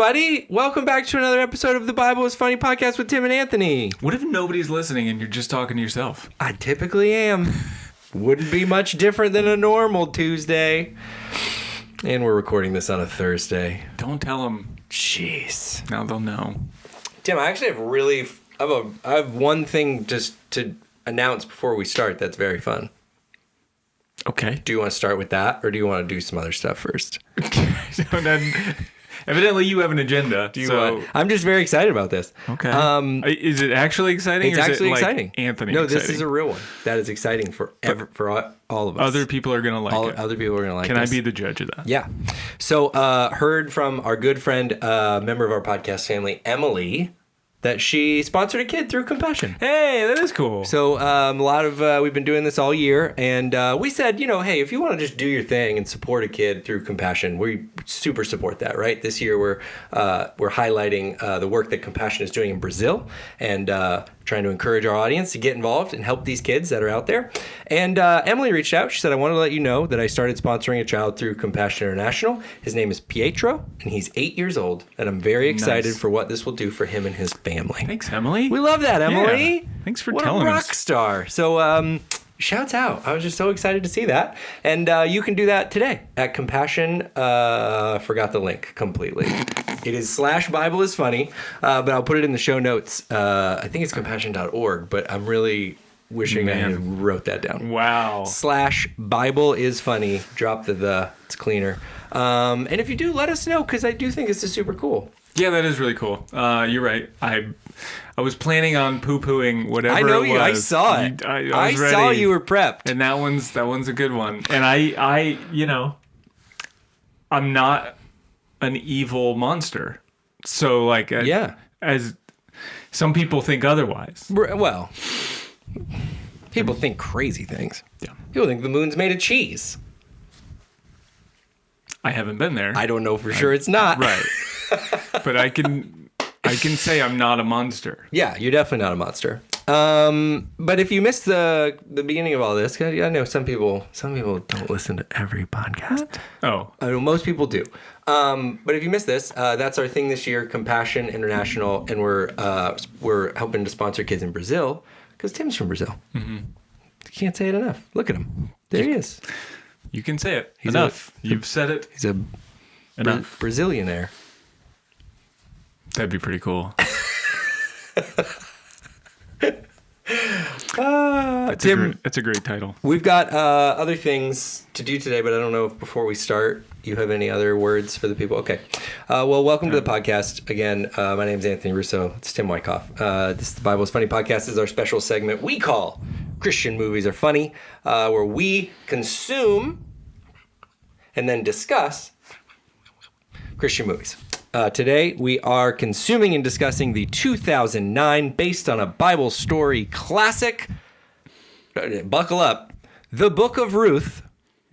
everybody. Welcome back to another episode of the Bible is Funny podcast with Tim and Anthony. What if nobody's listening and you're just talking to yourself? I typically am. Wouldn't be much different than a normal Tuesday. And we're recording this on a Thursday. Don't tell them. Jeez. Now they'll know. Tim, I actually I have one thing just to announce before we start that's very fun. Okay. Do you want to start with that, or do you want to do some other stuff first? Evidently, you have an agenda. I'm just very excited about this. Okay. Is it actually exciting? It's or is actually it like exciting. Anthony, no, exciting? This is a real one. That is exciting for all of us. Other people are gonna like it. Other people are gonna like it. Can I be the judge of that? Yeah. So, heard from our good friend, member of our podcast family, Emily, that she sponsored a kid through Compassion. Hey, that is cool. So we've been doing this all year, and we said, hey, if you want to just do your thing and support a kid through Compassion, we super support that, right? This year we're highlighting the work that Compassion is doing in Brazil, and trying to encourage our audience to get involved and help these kids that are out there. And Emily reached out. She said, I want to let you know that I started sponsoring a child through Compassion International. His name is Pietro, and he's 8 years old, and I'm very excited for what this will do for him and his family. Thanks, Emily. We love that, Emily. Yeah. Thanks for what telling a us. rock star. So shouts out. I was just so excited to see that. And you can do that today at Compassion. Forgot the link completely. It is /Bible is funny, but I'll put it in the show notes. I think it's compassion.org, but I'm really wishing I had wrote that down. Wow. /Bible is funny. Drop the. It's cleaner. And if you do, let us know, because I do think this is super cool. Yeah, that is really cool. You're right. I was planning on pooing whatever I know it you. was. I saw it. I was ready. Saw you were prepped. And that one's a good one. And I I'm not an evil monster. So as some people think otherwise. Well, people think crazy things. Yeah. People think the moon's made of cheese. I haven't been there. I don't know for sure it's not. Right. But I can say I'm not a monster. Yeah, you're definitely not a monster. But if you missed the beginning of all this, 'cause I know some people don't listen to every podcast. Oh. I know most people do. But if you missed this, that's our thing this year, Compassion International, and we're helping to sponsor kids in Brazil, because Tim's from Brazil. Mm-hmm. You can't say it enough. Look at him. There he is. You can say it. Enough. You've said it. He's a Brazilianaire. That'd be pretty cool. Tim, that's a great title. We've got other things to do today, but I don't know if before we start, you have any other words for the people. Okay. Well, welcome to the podcast. Again, my name is Anthony Russo. It's Tim Wyckoff. This is the Bible is Funny podcast. This is our special segment we call Christian Movies Are Funny, where we consume and then discuss Christian movies. Today, we are consuming and discussing the 2009, based on a Bible story classic, buckle up, The Book of Ruth,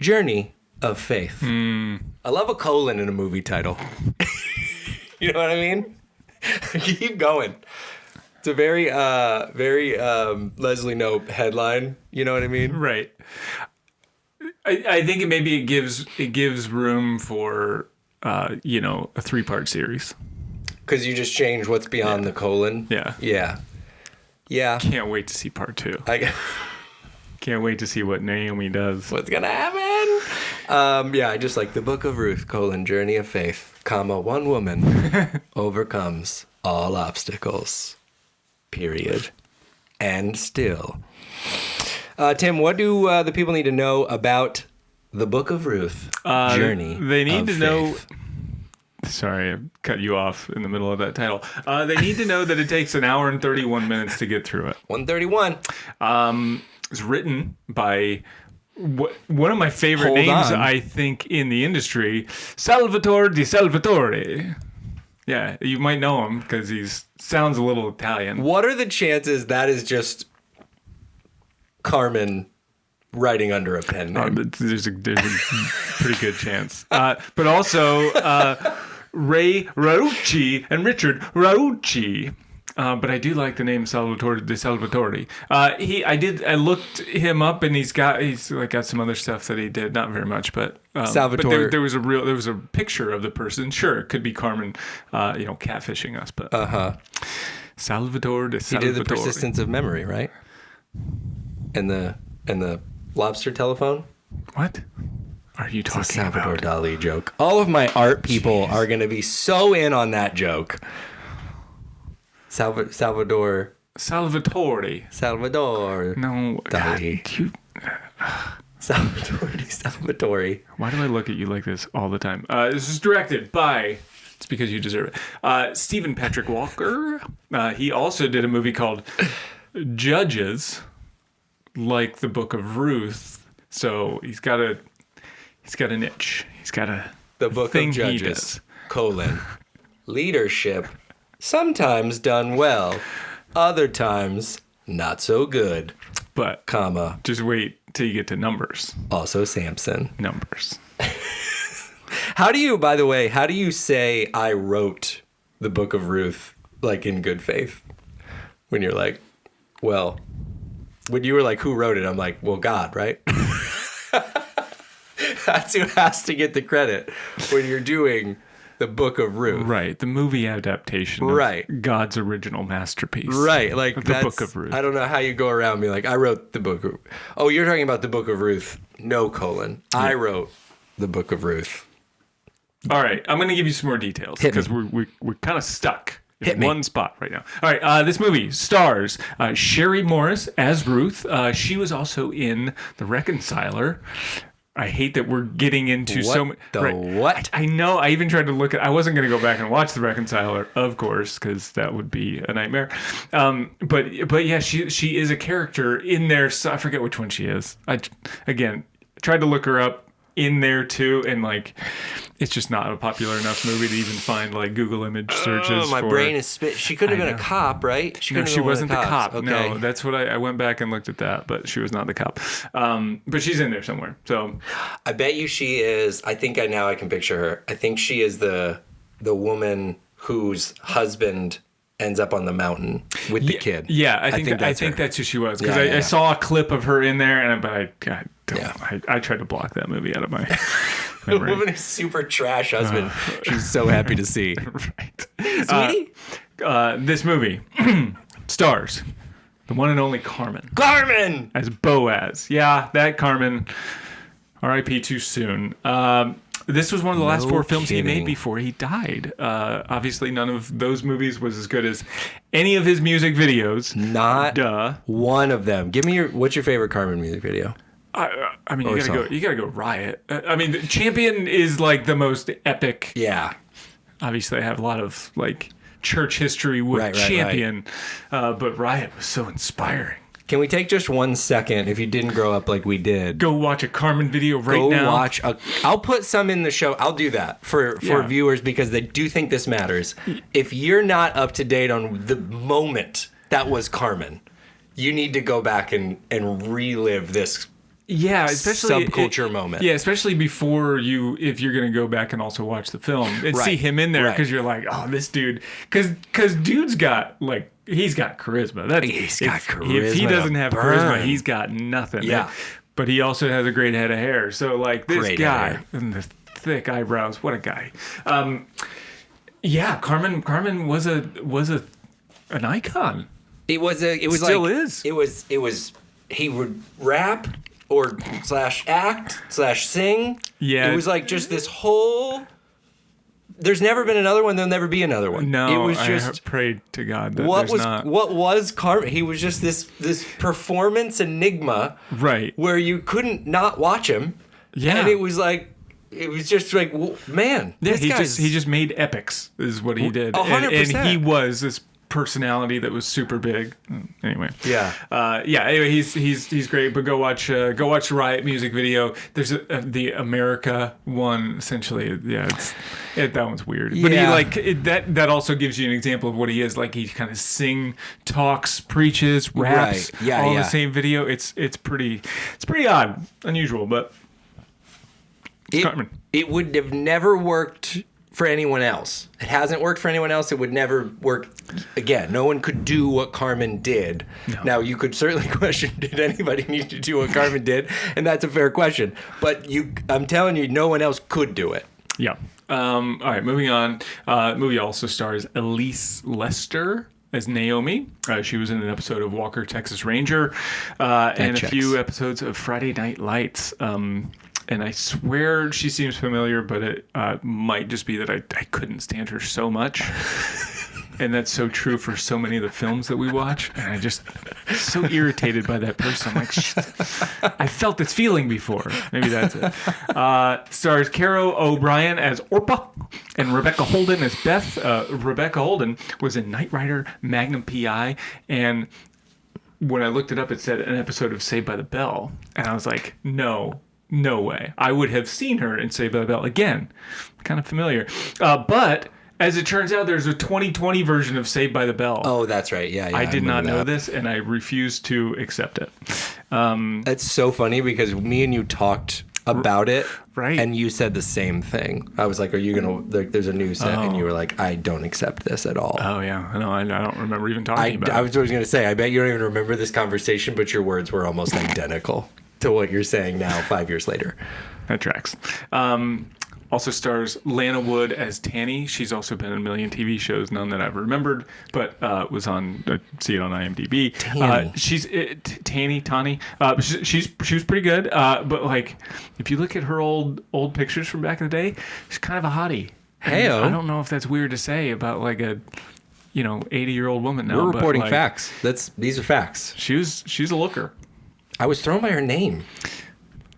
Journey of Faith. I love a colon in a movie title. You know what I mean? Keep going. It's a very Leslie Knope headline. You know what I mean? Right. I think it gives room for a 3-part series. Because you just change what's beyond the colon. Yeah. Can't wait to see part 2. Can't wait to see what Naomi does. What's gonna happen? I just like The Book of Ruth, Journey of Faith, one woman overcomes all obstacles. Period. And still. Tim, what do the people need to know about The Book of Ruth, Journey They need of to know... Faith? Sorry, I cut you off in the middle of that title. They need to know that it takes an hour and 31 minutes to get through it. 131. It's written by one of my favorite names, I think, in the industry, Salvatore di Salvatore. Yeah, you might know him because he sounds a little Italian. What are the chances that is just Carmen writing under a pen name? There's a pretty good chance. But also Ray Raucci and Richard Raucci. But I do like the name Salvatore de Salvatore. I looked him up, and he's got some other stuff that he did. Not very much, but Salvatore. But there was a picture of the person. Sure, it could be Carmen, catfishing us, but Salvatore de Salvatore. He did the persistence of memory, right? And the lobster telephone. What are you talking about? Salvador Dali joke. All of my art people are going to be so in on that joke. Salvatore. No. Dali. Salvatore. Why do I look at you like this all the time? This is directed by... It's because you deserve it. Stephen Patrick Walker. He also did a movie called Judges, like the Book of Ruth. So he's got a niche. He's got the Book of Judges, leadership, sometimes done well, other times not so good. But comma. Just wait till you get to Numbers. Also Samson. Numbers. How do you say I wrote the Book of Ruth like in good faith? When you're like, well, when you were like, who wrote it? I'm like, well, God, right? That's who has to get the credit when you're doing the Book of Ruth. Right. The movie adaptation of God's original masterpiece. Right. Like the Book of Ruth. I don't know how you go around being like, I wrote the Book of... Oh, you're talking about the Book of Ruth. No, colon. Yeah. I wrote the Book of Ruth. All right. I'm going to give you some more details because we're kind of stuck in one spot right now. All right. This movie stars Sherry Morris as Ruth. She was also in The Reconciler. I hate that we're getting into so much. What? I know. I even tried to look at... I wasn't going to go back and watch The Reconciler, of course, because that would be a nightmare. But yeah, she is a character in there. So I forget which one she is. I tried to look her up in there too, and like it's just not a popular enough movie to even find like Google image searches. My brain is spit. She could have been a cop, right? She wasn't the cop. Okay. No, that's what I went back and looked at that, but she was not the cop. But she's in there somewhere. So I bet you she is. I think I can picture her. I think she is the woman whose husband ends up on the mountain with the kid. Yeah, I think that's who she was because I saw a clip of her in there, I tried to block that movie out of my The woman is super trash husband. She's so happy to see. Right. Sweetie? This movie stars the one and only Carmen. Carmen! As Boaz. Yeah, that Carmen. R.I.P. too soon. This was one of the last 4 films he made before he died. Obviously, none of those movies was as good as any of his music videos. Not one of them. Give me what's your favorite Carmen music video? I mean, you gotta go Riot. I mean, Champion is like the most epic. Yeah. Obviously, I have a lot of like church history with Champion, but Riot was so inspiring. Can we take just 1 second, if you didn't grow up like we did? Go watch a Carmen video now. I'll put some in the show. I'll do that for viewers because they do think this matters. If you're not up to date on the moment that was Carmen, you need to go back and relive this especially subculture moment. Yeah, especially before if you're going to go back and also watch the film and see him in there because you're like, oh, this dude, because dude's got like, he's got charisma. He's got charisma. If he doesn't have charisma, he's got nothing. Yeah. But he also has a great head of hair. So like this guy and the thick eyebrows, what a guy. Carmen was an icon. It was he would rap or /sing. Yeah. It was like just this whole... There's never been another one. There'll never be another one. No, it was just... I prayed to God that what was Carmen? He was just this performance enigma. Right. Where you couldn't not watch him. Yeah. And it was just like, man. Yeah, he just made epics is what he did. 100%. And he was this personality that was super big. Anyway. Yeah. Anyway, he's great. But go watch the Riot music video. There's the America one. Essentially, that one's weird. But he that also gives you an example of what he is. Like he kind of talks, preaches, raps, all in the same video. It's pretty unusual, but Carmen. It would have never worked for anyone else. It hasn't worked for anyone else. It would never work again. No one could do what Carmen did. No. Now, you could certainly question, did anybody need to do what Carmen did? And that's a fair question. But I'm telling you, no one else could do it. Yeah. All right, moving on. The movie also stars Elise Lester as Naomi. She was in an episode of Walker, Texas Ranger, and a few episodes of Friday Night Lights. And I swear she seems familiar, but it might just be that I couldn't stand her so much. And that's so true for so many of the films that we watch. And I just so irritated by that person. I'm like, I felt this feeling before. Maybe that's it. Stars Caro O'Brien as Orpah and Rebecca Holden as Beth. Rebecca Holden was in Knight Rider, Magnum P.I., and when I looked it up, it said an episode of Saved by the Bell. And I was like, no way. I would have seen her in Saved by the Bell again. Kind of familiar. But as it turns out, there's a 2020 version of Saved by the Bell. Oh, that's right. Yeah. I did not know this, and I refused to accept it. It's so funny because me and you talked about it, right? And you said the same thing. I was like, "Are you gonna?" There's a new set, and you were like, "I don't accept this at all." Oh yeah, no, I don't remember even talking about it. I was always gonna say, I bet you don't even remember this conversation, but your words were almost identical to what you're saying now, 5 years later. That tracks. Also stars Lana Wood as Tanny. She's also been in a million TV shows, none that I've remembered, but was on. See it on IMDb. Tanny. Tawny. She was pretty good. But like, if you look at her old pictures from back in the day, she's kind of a hottie. Hey-o. I don't know if that's weird to say about like a 80-year-old woman now. We're reporting but, like, facts. These are facts. She's a looker. I was thrown by her name.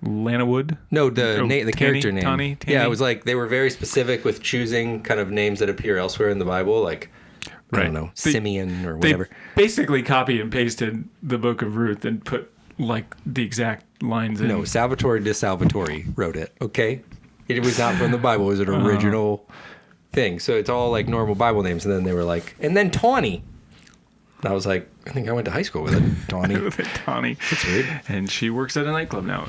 Lana Wood? No, the character name. Tanny? Yeah, it was like they were very specific with choosing kind of names that appear elsewhere in the Bible, like, I don't know, Simeon or whatever. They basically copy and pasted the Book of Ruth and put like the exact lines in. No, Salvatore de Salvatore wrote it, okay? It was not from the Bible. It was an original thing. So it's all like normal Bible names. And then they were like, and then Tawny. And I was like, I think I went to high school with it, Tawny. Tawny. That's weird. And she works at a nightclub now.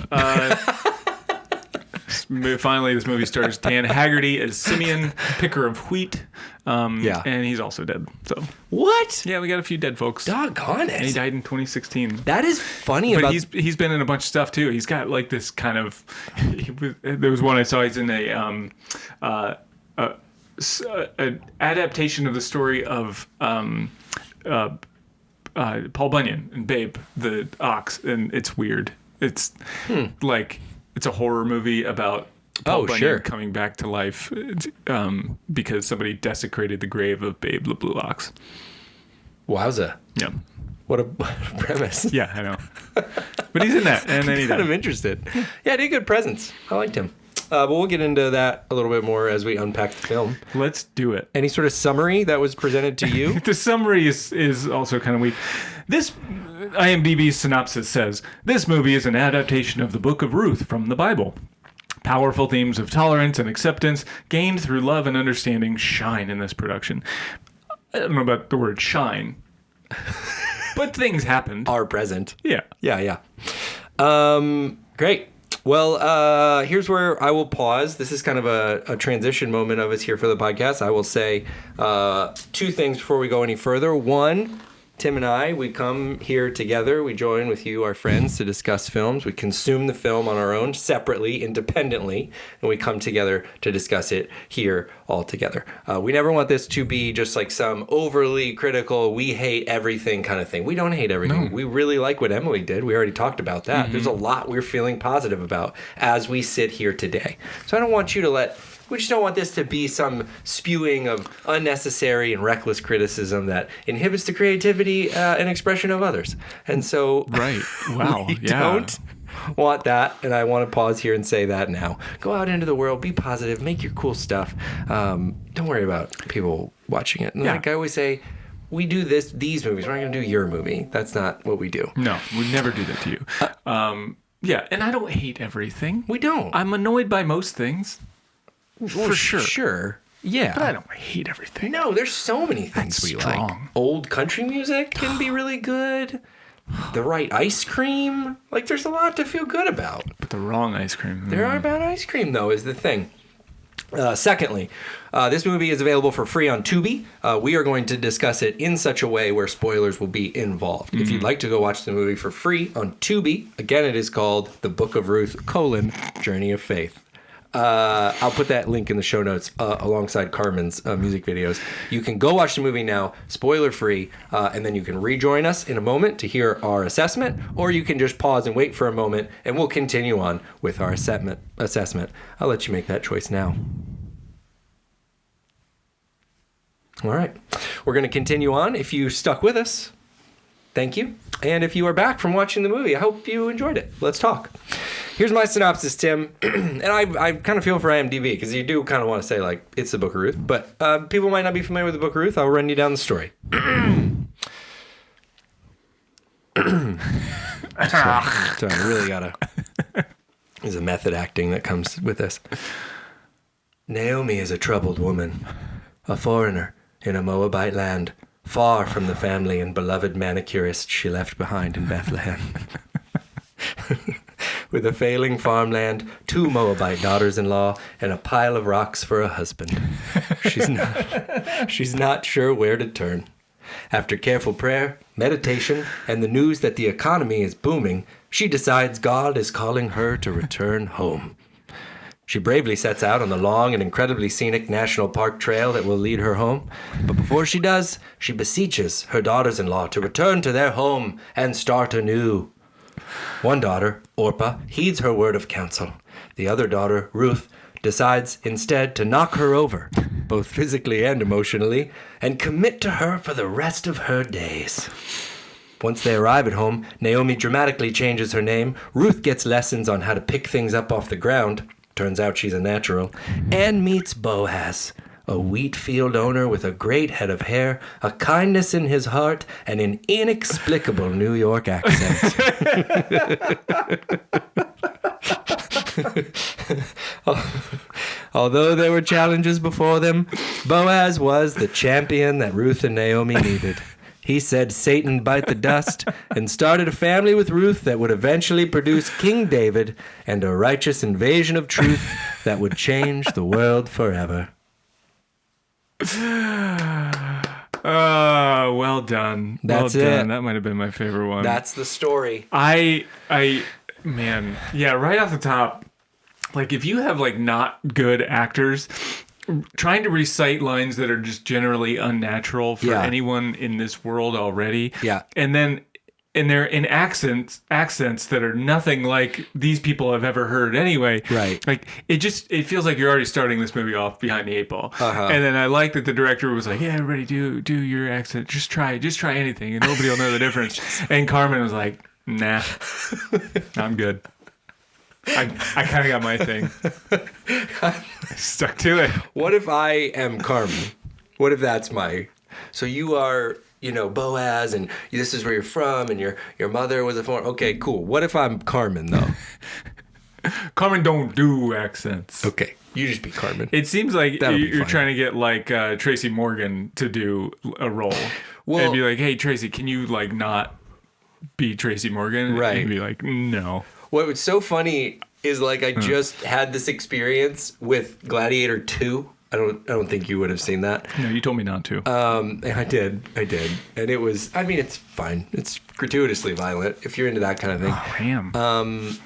Finally, this movie stars Dan Haggerty as Simeon, picker of wheat. Yeah. And he's also dead. So What? yeah, we got a few dead folks. Doggone it. And he died in 2016. That is funny But about... he's been in a bunch of stuff too. He's got like this kind of... there was one I saw. He's in an adaptation of the story of... Paul Bunyan and Babe the Ox, and it's weird. It's like it's a horror movie about Paul Bunyan coming back to life because somebody desecrated the grave of Babe the Blue Ox. Wowza. Yeah. What a premise. Yeah, I know. But he's in that, and then he kind of interested. Yeah, he did good presence. I liked him. But we'll get into that a little bit more as we unpack the film. Let's do it. Any sort of summary that was presented to you? The summary is also kind of weak. This IMDb synopsis says, this movie is an adaptation of the Book of Ruth from the Bible. Powerful themes of tolerance and acceptance gained through love and understanding shine in this production. I don't know about the word shine, but things happened. Are present. Yeah. Yeah. Great. Well, here's where I will pause. This is kind of a transition moment of us here for the podcast. I will say two things before we go any further. One, Tim and I, we come here together. We join with you, our friends, to discuss films. We consume the film on our own, separately, independently, and we come together to discuss it here all together. We never want this to be just like some overly critical, we hate everything kind of thing. We don't hate everything. No. We really like what Emily did. We already talked about that. Mm-hmm. There's a lot we're feeling positive about as we sit here today. So I don't want you to we just don't want this to be some spewing of unnecessary and reckless criticism that inhibits the creativity and expression of others. And so right. Wow. we don't want that. And I want to pause here and say that now. Go out into the world, be positive, make your cool stuff. Don't worry about people watching it. And like I always say, we do these movies. We're not going to do your movie. That's not what we do. No, we never do that to you. Yeah, and I don't hate everything. We don't. I'm annoyed by most things. For sure. Sure. Yeah. But I don't hate everything. No, there's so many things we like. Old country music can be really good. The right ice cream. Like, there's a lot to feel good about. But the wrong ice cream. There are bad ice cream, though, is the thing. Secondly, this movie is available for free on Tubi. We are going to discuss it in such a way where spoilers will be involved. If you'd like to go watch the movie for free on Tubi, again, it is called The Book of Ruth, Journey of Faith. I'll put that link in the show notes alongside Carmen's music videos. You can go watch the movie now, spoiler free, and then you can rejoin us in a moment to hear our assessment, or you can just pause and wait for a moment, and we'll continue on with our assessment. I'll let you make that choice now. All right. We're going to continue on. If you stuck with us, thank you. And if you are back from watching the movie, I hope you enjoyed it. Let's talk. Here's my synopsis, Tim. And I kind of feel for IMDb because you do kind of want to say, like, it's the Book of Ruth. But people might not be familiar with the Book of Ruth. I'll run you down the story. Sorry, I really got to... There's a method acting that comes with this. Naomi is a troubled woman, a foreigner in a Moabite land, far from the family and beloved manicurist she left behind in Bethlehem. With a failing farmland, 2 Moabite daughters-in-law, and a pile of rocks for a husband. She's not sure where to turn. After careful prayer, meditation, and the news that the economy is booming, she decides God is calling her to return home. She bravely sets out on the long and incredibly scenic National Park trail that will lead her home. But before she does, she beseeches her daughters-in-law to return to their home and start anew. One daughter, Orpah, heeds her word of counsel. The other daughter, Ruth, decides instead to knock her over, both physically and emotionally, and commit to her for the rest of her days. Once they arrive at home, Naomi dramatically changes her name. Ruth gets lessons on how to pick things up off the ground. Turns out she's a natural. And meets Boaz, a wheat field owner with a great head of hair, a kindness in his heart, and an inexplicable New York accent. Although there were challenges before them, Boaz was the champion that Ruth and Naomi needed. He said Satan bite the dust and started a family with Ruth that would eventually produce King David and a righteous invasion of truth that would change the world forever. Well done. That's well it. Done. That might have been my favorite one. That's the story. Man, yeah, right off the top, like if you have like not good actors trying to recite lines that are just generally unnatural for anyone in this world already. Yeah. And they're in accents that are nothing like these people have ever heard anyway. Right. Like it feels like you're already starting this movie off behind the 8 ball. Uh-huh. And then I like that the director was like, yeah, everybody do your accent. Just try anything and nobody will know the difference. And Carmen was like, nah, I'm good. I kind of got my thing. I stuck to it. What if I am Carmen? What if that's so you are, Boaz, and this is where you're from, and your mother was a foreigner. Okay, cool. What if I'm Carmen, though? Carmen don't do accents. Okay, you just be Carmen. It seems like you're trying to get like Tracy Morgan to do a role. Well, and be like, hey, Tracy, can you like not be Tracy Morgan? Right. And be like, no. What was so funny is like I just had this experience with Gladiator 2. I don't think you would have seen that. No, you told me not to. I did. And it was, I mean, it's fine. It's gratuitously violent if you're into that kind of thing. Oh, damn.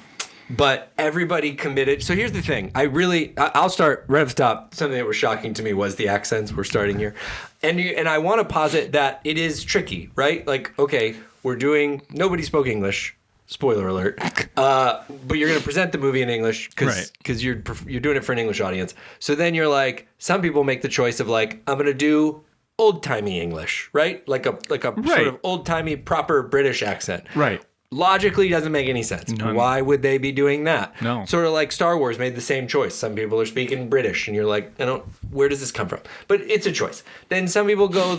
But everybody committed. So here's the thing. I'll start right off the top. Something that was shocking to me was the accents. We're starting here. And I want to posit that it is tricky, right? Like, okay, nobody spoke English. Spoiler alert. But you're going to present the movie in English because you're doing it for an English audience. So then you're like, some people make the choice of like, I'm going to do old-timey English, right? Like a sort of old-timey proper British accent. Right. Logically doesn't make any sense. None. Why would they be doing that? No. Sort of like Star Wars made the same choice. Some people are speaking British and you're like, where does this come from? But it's a choice. Then some people go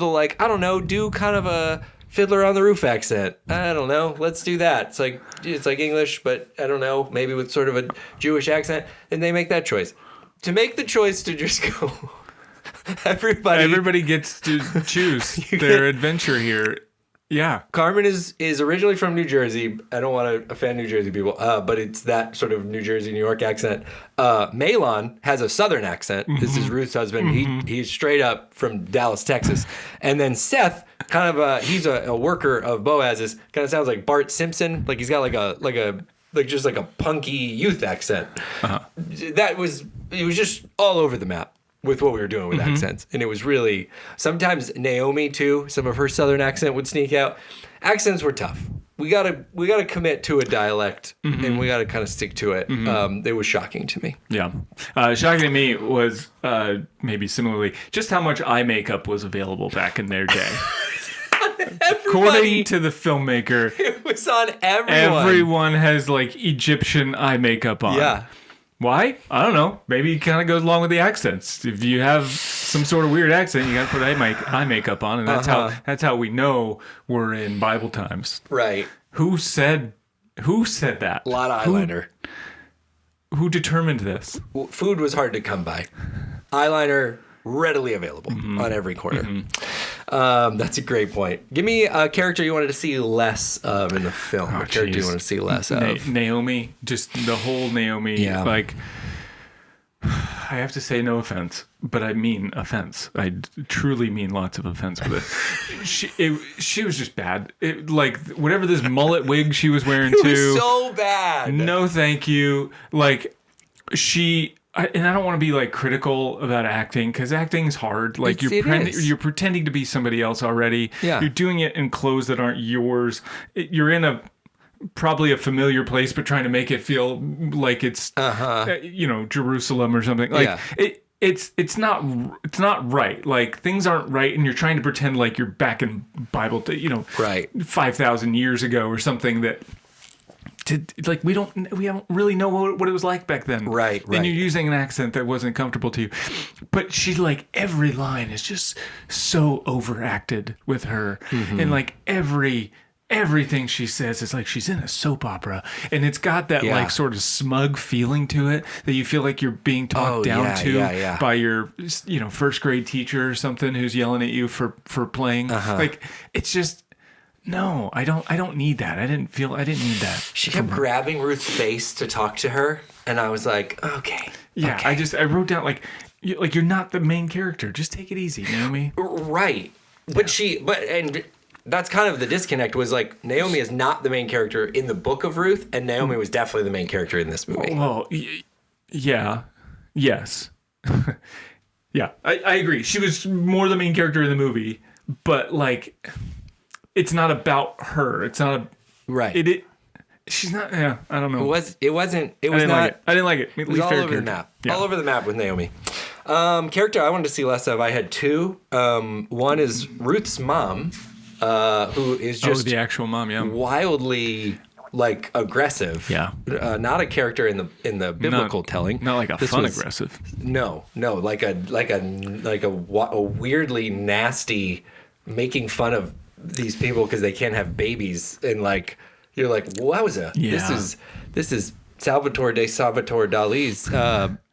do kind of a Fiddler on the Roof accent. I don't know. Let's do that. It's like English, but I don't know, maybe with sort of a Jewish accent. And they make that choice. To make the choice to just go, everybody gets to choose their adventure here. Yeah. Carmen is originally from New Jersey. I don't want to offend New Jersey people, but it's that sort of New Jersey, New York accent. Malon has a Southern accent. Mm-hmm. This is Ruth's husband. Mm-hmm. He's straight up from Dallas, Texas. And then Seth, kind of he's a worker of Boaz's. Kind of sounds like Bart Simpson. Like he's got just like a punky youth accent. Uh-huh. It was just all over the map with what we were doing with accents. And it was really, sometimes Naomi too, some of her Southern accent would sneak out. Accents were tough. We gotta commit to a dialect, and we gotta kind of stick to it. It was shocking to me. Yeah. Shocking to me was, maybe similarly, just how much eye makeup was available back in their day. According to the filmmaker, it was on everyone. Everyone has like Egyptian eye makeup on. Yeah. Why? I don't know. Maybe it kind of goes along with the accents. If you have some sort of weird accent, you got to put eye makeup on, and that's how we know we're in Bible times. Right. Who said that? A lot of eyeliner. Who determined this? Well, food was hard to come by. Eyeliner readily available on every corner. That's a great point. Give me a character you wanted to see less of in the film. What character do you want to see less of? Naomi, just the whole Naomi. Yeah. Like, I have to say no offense, but I mean offense. I truly mean lots of offense with it. She was just bad. Like, whatever this mullet wig she was wearing too. It was so bad. No, thank you. Like, and I don't want to be like critical about acting, because acting's hard. Like you're pretending to be somebody else already. Yeah. You're doing it in clothes that aren't yours. You're in probably a familiar place, but trying to make it feel like it's Jerusalem or something. Like it's not right. Like things aren't right, and you're trying to pretend like you're back in Bible, right, 5,000 years ago or something that. We don't really know what it was like back then. Right. And you're using an accent that wasn't comfortable to you. But she, like, every line is just so overacted with her. And like everything she says is like she's in a soap opera. And it's got that like sort of smug feeling to it that you feel like you're being talked down to by your first grade teacher or something who's yelling at you for playing. Like it's just. No, I don't need that. I didn't need that. She kept grabbing Ruth's face to talk to her, and I was like, okay. Yeah, okay. I wrote down like you're not the main character. Just take it easy, Naomi. Right. But and that's kind of the disconnect was like Naomi is not the main character in the Book of Ruth, and Naomi was definitely the main character in this movie. Well, yeah. Yes. Yeah, I agree. She was more the main character in the movie, but like it's not about her. It's not right. She's not. Yeah, I don't know. It wasn't. It was not. Like it. I didn't like it. It was all over the map. Yeah. All over the map with Naomi. Character I wanted to see less of. I had two. One is Ruth's mom, who is just the actual mom. Yeah, wildly like aggressive. Yeah. Not a character in the biblical telling. Not like aggressive. No, like a weirdly nasty making fun of these people because they can't have babies, and like you're like, wowza, this is Salvatore Dali's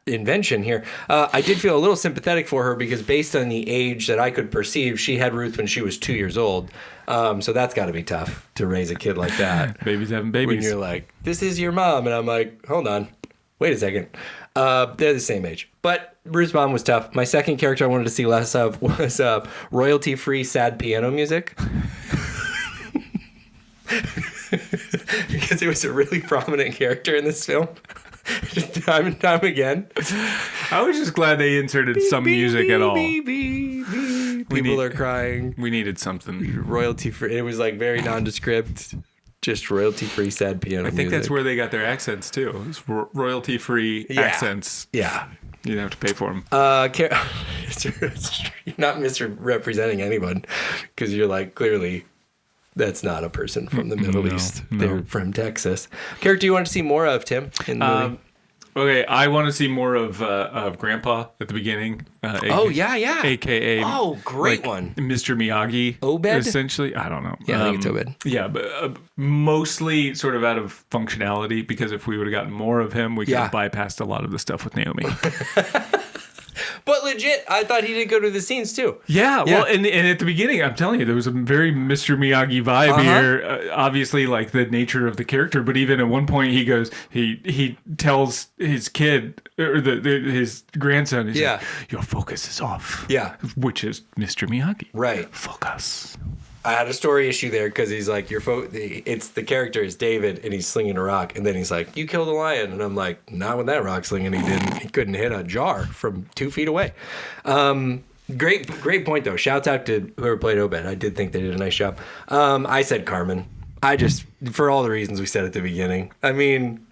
invention here. I did feel a little sympathetic for her because based on the age that I could perceive, she had Ruth when she was 2 years old. So that's got to be tough to raise a kid like that. Babies having babies. When you're like, this is your mom, and I'm like, hold on, wait a second. They're the same age. But Ruth's mom was tough. My second character I wanted to see less of was royalty-free sad piano music. Because it was a really prominent character in this film. Time and time again. I was just glad they inserted some music at all. People are crying. We needed something. Royalty-free. It was like very nondescript. Just royalty-free sad piano music. I think that's where they got their accents, too. It's royalty-free accents. Yeah. You don't have to pay for them. You're not misrepresenting anyone because you're like, clearly, that's not a person from the Middle East. No. They're from Texas. Character you want to see more of, Tim, in the movie? Okay, I want to see more of Grandpa at the beginning. AKA. Oh, great one. Mr. Miyagi. Obed? Essentially. I don't know. Yeah, I think it's Obed. Yeah, but mostly sort of out of functionality, because if we would have gotten more of him, we could have bypassed a lot of the stuff with Naomi. But legit, I thought he did go to the scenes too. Yeah, well, and at the beginning, I'm telling you, there was a very Mr. Miyagi vibe here. Obviously, like the nature of the character, but even at one point, he goes, he tells his kid or his grandson, he's like, your focus is off. Yeah, which is Mr. Miyagi. Right, focus. I had a story issue there because he's like, it's the character is David and he's slinging a rock, and then he's like, you killed a lion, and I'm like, not with that rock slinging. He couldn't hit a jar from 2 feet away. Great point though. Shouts out to whoever played Obed. I did think they did a nice job. I said Carmen. I just, for all the reasons we said at the beginning. I mean,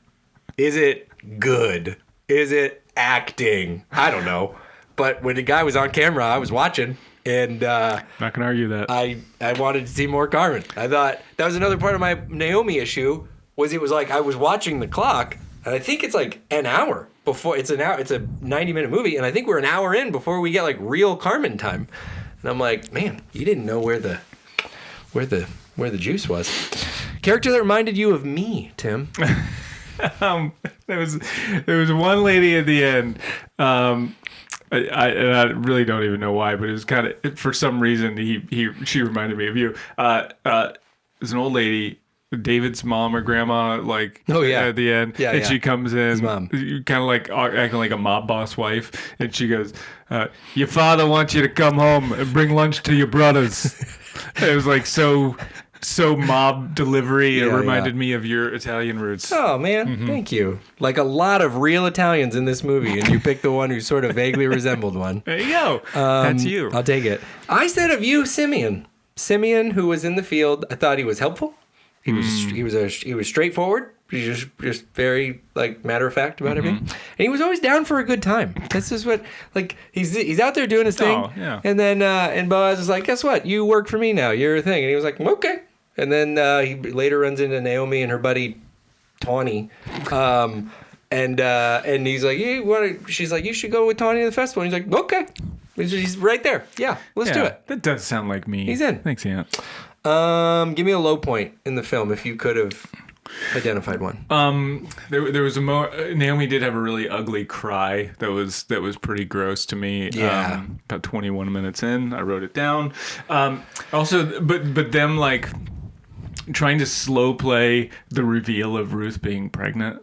is it good? Is it acting? I don't know. But when the guy was on camera, I was watching. And not gonna argue that. I wanted to see more Carmen. I thought that was another part of my Naomi issue. It was like I was watching the clock, and I think it's like an hour before it's an hour. It's a 90-minute movie, and I think we're an hour in before we get like real Carmen time. And I'm like, man, you didn't know where the juice was. Character that reminded you of me, Tim. There was one lady at the end. I really don't even know why, but it was kind of, for some reason, she reminded me of you. It's an old lady, David's mom or grandma, like at the end, and she comes in, kind of like acting like a mob boss wife, and she goes, "Your father wants you to come home and bring lunch to your brothers." It was like so mob delivery. It reminded me of your Italian roots. Oh, man. Thank you. Like a lot of real Italians in this movie, and you picked the one who sort of vaguely resembled one. There you go. That's you. I'll take it. I said of you, Simeon. Simeon, who was in the field, I thought he was helpful. He was straightforward. He's just very like matter of fact about everything, and he was always down for a good time. This is what he's out there doing his thing, and then and Boaz is like, guess what? You work for me now. You're a thing, and he was like, okay. And then he later runs into Naomi and her buddy Tawny, and he's like, she's like, you should go with Tawny to the festival. And he's like, okay. He's right there. Yeah, let's do it. That does sound like me. He's in. Thanks, Aunt. Give me a low point in the film if you could have identified one. There was Naomi did have a really ugly cry that was pretty gross to me. Yeah. About 21 minutes in, I wrote it down. Also, but them like trying to slow play the reveal of Ruth being pregnant.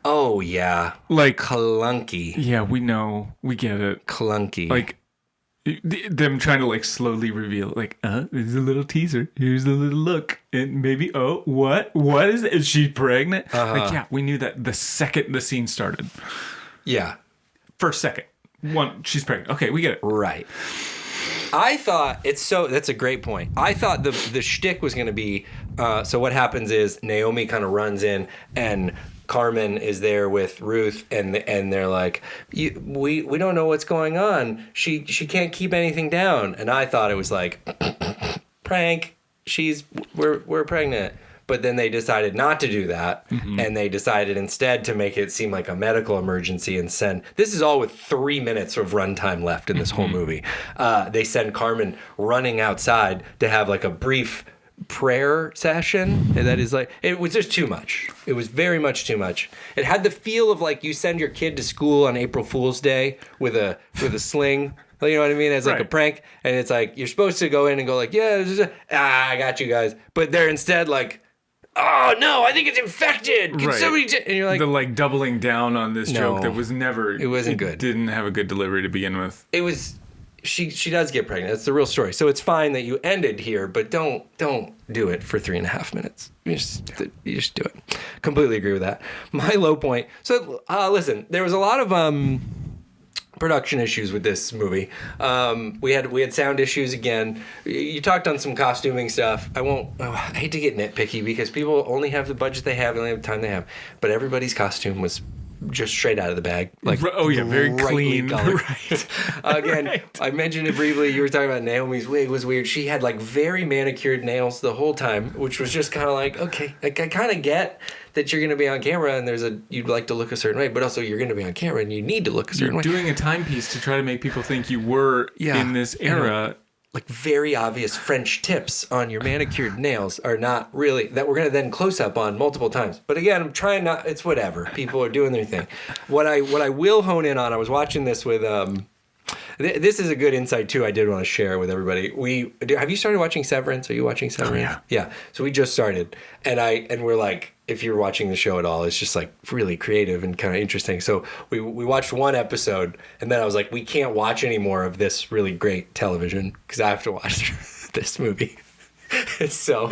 Oh yeah, like clunky. Yeah, we know, we get it. Clunky. Like them trying to like slowly reveal, like, there's a little teaser. Here's a little look, and maybe what is it? Is she pregnant? Like, yeah, we knew that the second the scene started. Yeah, first second, she's pregnant. Okay, we get it. Right. I thought that's a great point. I thought the shtick was going to be, so what happens is Naomi kind of runs in and Carmen is there with Ruth and they're like, we don't know what's going on. She can't keep anything down. And I thought it was like, prank, we're pregnant. But then they decided not to do that, and they decided instead to make it seem like a medical emergency and send... This is all with 3 minutes of runtime left in this whole movie. They send Carmen running outside to have like a brief prayer session, and that is like... It was just too much. It was very much too much. It had the feel of like you send your kid to school on April Fool's Day with a sling... You know what I mean? As like a prank, and it's like you're supposed to go in and go like, yeah, I got you guys, but they're instead like, oh no, I think it's infected. Can somebody? And you're like, the like doubling down on this joke that was never. It wasn't good. Didn't have a good delivery to begin with. It was. She does get pregnant. That's the real story. So it's fine that you ended here, but don't do it for 3.5 minutes. You just do it. Completely agree with that. My low point. So listen, there was a lot of production issues with this movie. We had sound issues again. You talked on some costuming stuff. I hate to get nitpicky because people only have the budget they have, and only have the time they have. But everybody's costume was just straight out of the bag. Like, very clean. Right. Again, I mentioned it briefly. You were talking about Naomi's wig was weird. She had like very manicured nails the whole time, which was just kind of like, okay, like I kind of get that you're going to be on camera and you'd like to look a certain way, but also you're going to be on camera and you need to look a certain way. You're doing a timepiece to try to make people think you were in this era. Like very obvious French tips on your manicured nails are not really, that we're going to then close up on multiple times. But again, I'm trying it's whatever. People are doing their thing. What I will hone in on, I was watching this with This is a good insight too. I did want to share with everybody. Have you started watching Severance? Are you watching Severance? Oh, yeah. Yeah. So we just started, and we're like, if you're watching the show at all, it's just like really creative and kind of interesting. So we watched one episode, and then I was like, we can't watch any more of this really great television because I have to watch this movie. So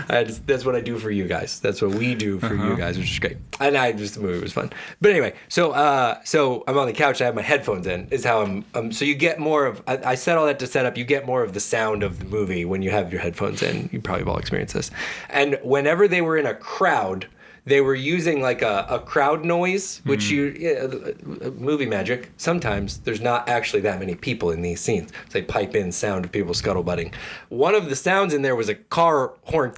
that's what I do for you guys. That's what we do for you guys, which is great. And the movie was fun. But anyway, so I'm on the couch. I have my headphones in. Is how I'm. So you get more of. I said all that to set up. You get more of the sound of the movie when you have your headphones in. You probably have all experienced this. And whenever they were in a crowd, they were using like a crowd noise, which movie magic. Sometimes there's not actually that many people in these scenes. So they pipe in sound of people scuttlebutting. One of the sounds in there was a car horn.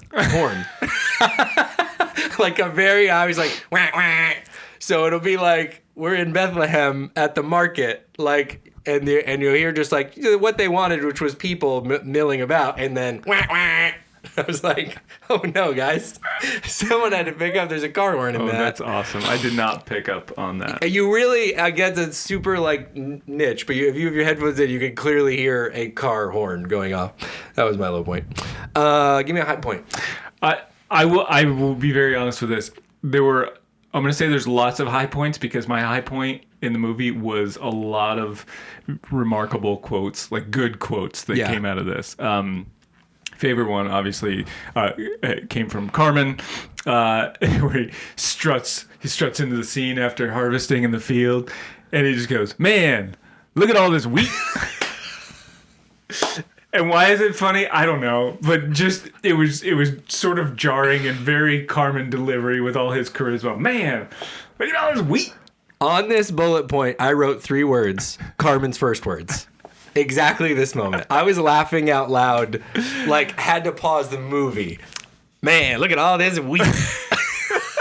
Like I was like, wah, wah. So it'll be like, we're in Bethlehem at the market, like, and you'll hear just like what they wanted, which was people milling about, and then wah, wah. I was like, oh no, guys. Someone had to pick up. There's a car horn in that. Oh, that's awesome. I did not pick up on that. You really, I guess it's super like niche, but if you have your headphones in, you can clearly hear a car horn going off. That was my low point. Give me a high point. I will be very honest with this. I'm going to say there's lots of high points because my high point in the movie was a lot of remarkable quotes, like good quotes that came out of this. Favorite one, obviously, came from Carmen, where he struts into the scene after harvesting in the field, and he just goes, "Man, look at all this wheat." And why is it funny? I don't know, but just it was sort of jarring and very Carmen delivery with all his charisma. Man, look at all this wheat. On this bullet point, I wrote 3 words: Carmen's first words. Exactly this moment. I was laughing out loud, like had to pause the movie. Man, look at all this wheat.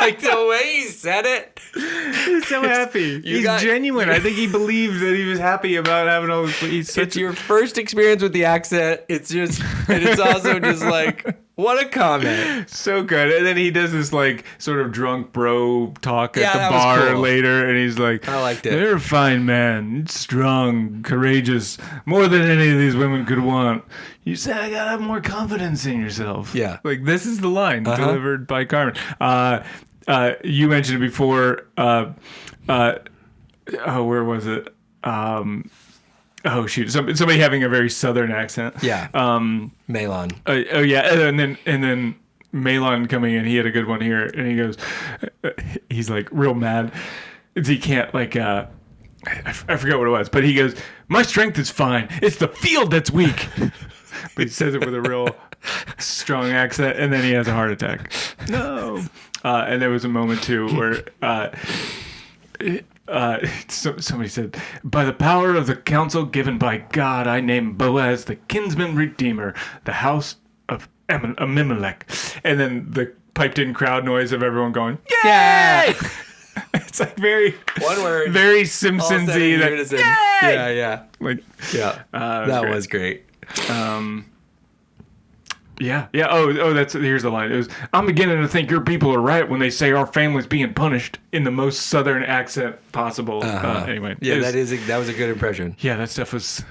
Like the way he said it. He's so happy. He's genuine. I think he believed that he was happy about having all this. It's your first experience with the accent. It's also just like, what a comment. So good. And then he does this like sort of drunk bro talk at the bar later, and he's like, I liked it. You're a fine man, strong, courageous, more than any of these women could want. You say I gotta have more confidence in yourself. Yeah. Like this is the line delivered by Carmen. You mentioned it before. Where was it? Oh shoot! Somebody having a very southern accent. Yeah. Malon. Oh yeah, and then Malon coming in. He had a good one here, and he goes, he's like real mad. He can't like. I forgot what it was, but he goes, "My strength is fine. It's the field that's weak." But he says it with a real strong accent, and then he has a heart attack. No. And there was a moment too where. Somebody said, "By the power of the counsel given by God, I name Boaz the kinsman redeemer, the house of Abimelech." And then the piped-in crowd noise of everyone going, "Yay!" Yeah. It's like very one word, very Simpsons-y. Yeah. Like that was great. Yeah. Oh, here's the line. It was, "I'm beginning to think your people are right when they say our family's being punished," in the most southern accent possible. Anyway. Yeah, that was a good impression. Yeah, that stuff was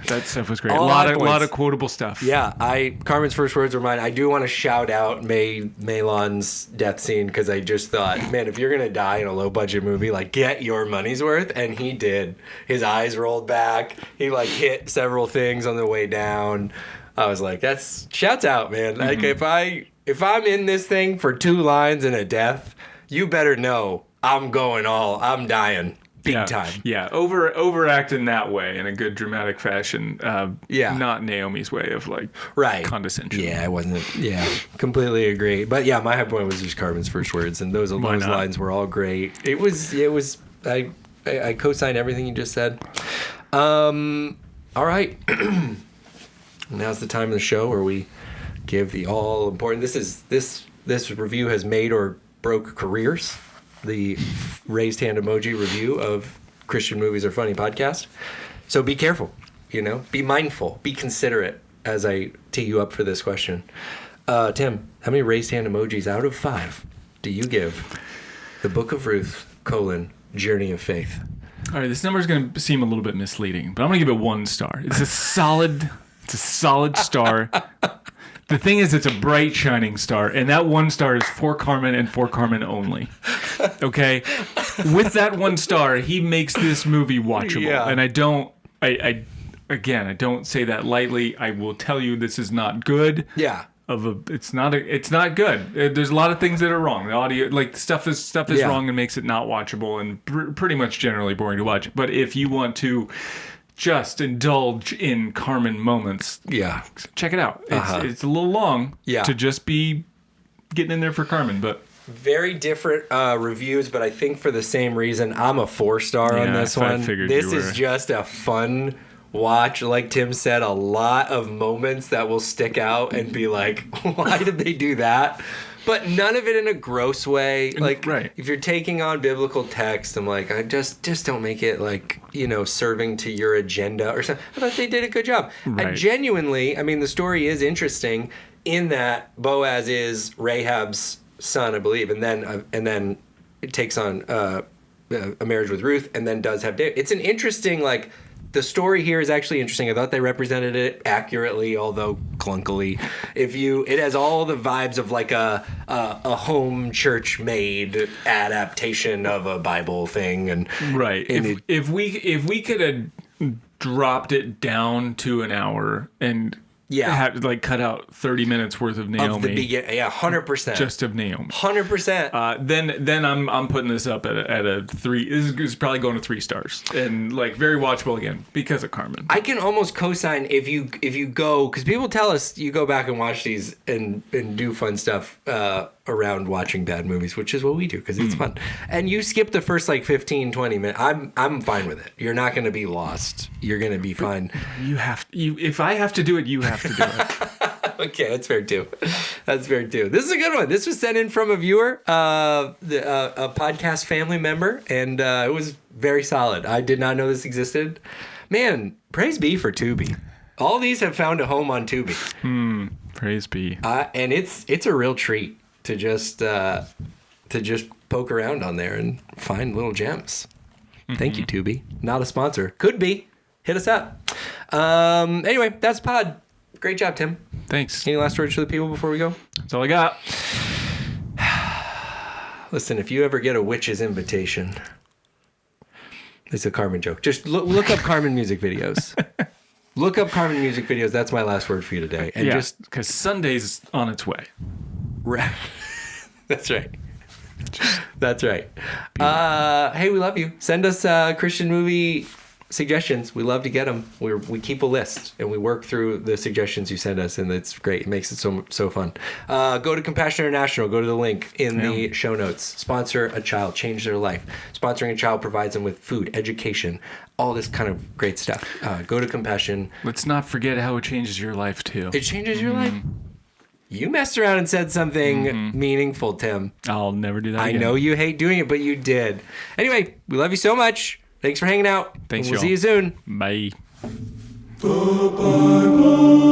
great. A lot of quotable stuff. Yeah, Carmen's first words were mine. I do want to shout out Malon's death scene because I just thought, man, if you're gonna die in a low budget movie, like get your money's worth, and he did. His eyes rolled back. He like hit several things on the way down. I was like, that's shouts out, man. Like if I'm in this thing for 2 lines and a death, you better know I'm dying big time. Yeah, overact in that way in a good dramatic fashion. Not Naomi's way of like condescension. Yeah, I wasn't. Yeah, completely agree. But yeah, my high point was just Carmen's first words, and those lines were all great. It was. I co-sign everything you just said. All right. Now's the time of the show where we give the all important. This review has made or broke careers. The raised hand emoji review of Christian Movies Are Funny podcast. So be careful, be mindful, be considerate as I tee you up for this question. Tim, how many raised hand emojis out of 5 do you give the Book of Ruth, Journey of Faith? All right, this number is going to seem a little bit misleading, but I'm going to give it 1 star. It's a solid star. The thing is, it's a bright, shining star, and that 1 star is for Carmen and for Carmen only. Okay? With that 1 star, he makes this movie watchable. Yeah. And I don't say that lightly. I will tell you this is not good. Yeah. It's not good. There's a lot of things that are wrong. The audio, like stuff is wrong and makes it not watchable and pretty much generally boring to watch. But if you want to just indulge in Carmen moments, check it out. It's a little long to just be getting in there for Carmen, but very different reviews. But I think for the same reason, I'm a 4-star on this one. This is just a fun watch. Like Tim said, a lot of moments that will stick out and be like, why did they do that? But none of it in a gross way. Like, if you're taking on biblical text, I'm like, I just don't make it like, serving to your agenda or something. I thought they did a good job. Right. I mean, the story is interesting in that Boaz is Rahab's son, I believe, and then it takes on a marriage with Ruth, and then does have David. It's an interesting, like, the story here is actually interesting. I thought they represented it accurately, although clunkily. It has all the vibes of like a home church made adaptation of a Bible thing, and if we could have dropped it down to an hour and had like cut out 30 minutes worth of Naomi. Of the beginning, 100%. Just of Naomi. 100%. Then I'm putting this up at a 3. This is probably going to 3 stars and like very watchable again because of Carmen. I can almost co-sign if you go, because people tell us you go back and watch these and do fun stuff around watching bad movies, which is what we do because it's fun. And you skip the first like 15, 20 minutes. I'm fine with it. You're not going to be lost. You're going to be fine. If I have to do it, you have to do it. Okay, that's fair too. This is a good one. This was sent in from a viewer, a podcast family member, and it was very solid. I did not know this existed. Man, praise be for Tubi. All these have found a home on Tubi. Praise be. And it's a real treat to just poke around on there and find little gems. Thank you, Tubi. Not a sponsor. Could be. Hit us up. Anyway, that's pod. Great job, Tim. Thanks. Any last words for the people before we go? That's all I got. Listen, if you ever get a witch's invitation, it's a Carmen joke. Just look up Carmen music videos. Look up Carmen music videos. That's my last word for you today. And just because Sunday's on its way. Right. That's right. That's right. Hey, we love you. Send us Christian movie suggestions. We love to get them. We keep a list and we work through the suggestions you send us, and it's great. It makes it so fun. Go to Compassion International. Go to the link in the show notes. Sponsor a child. Change their life. Sponsoring a child provides them with food, education, all this kind of great stuff. Go to Compassion. Let's not forget how it changes your life too. It changes your life. You messed around and said something meaningful, Tim. I'll never do that again. I know you hate doing it, but you did. Anyway, we love you so much. Thanks for hanging out. Thanks, We'll see you soon. Bye. The Bible.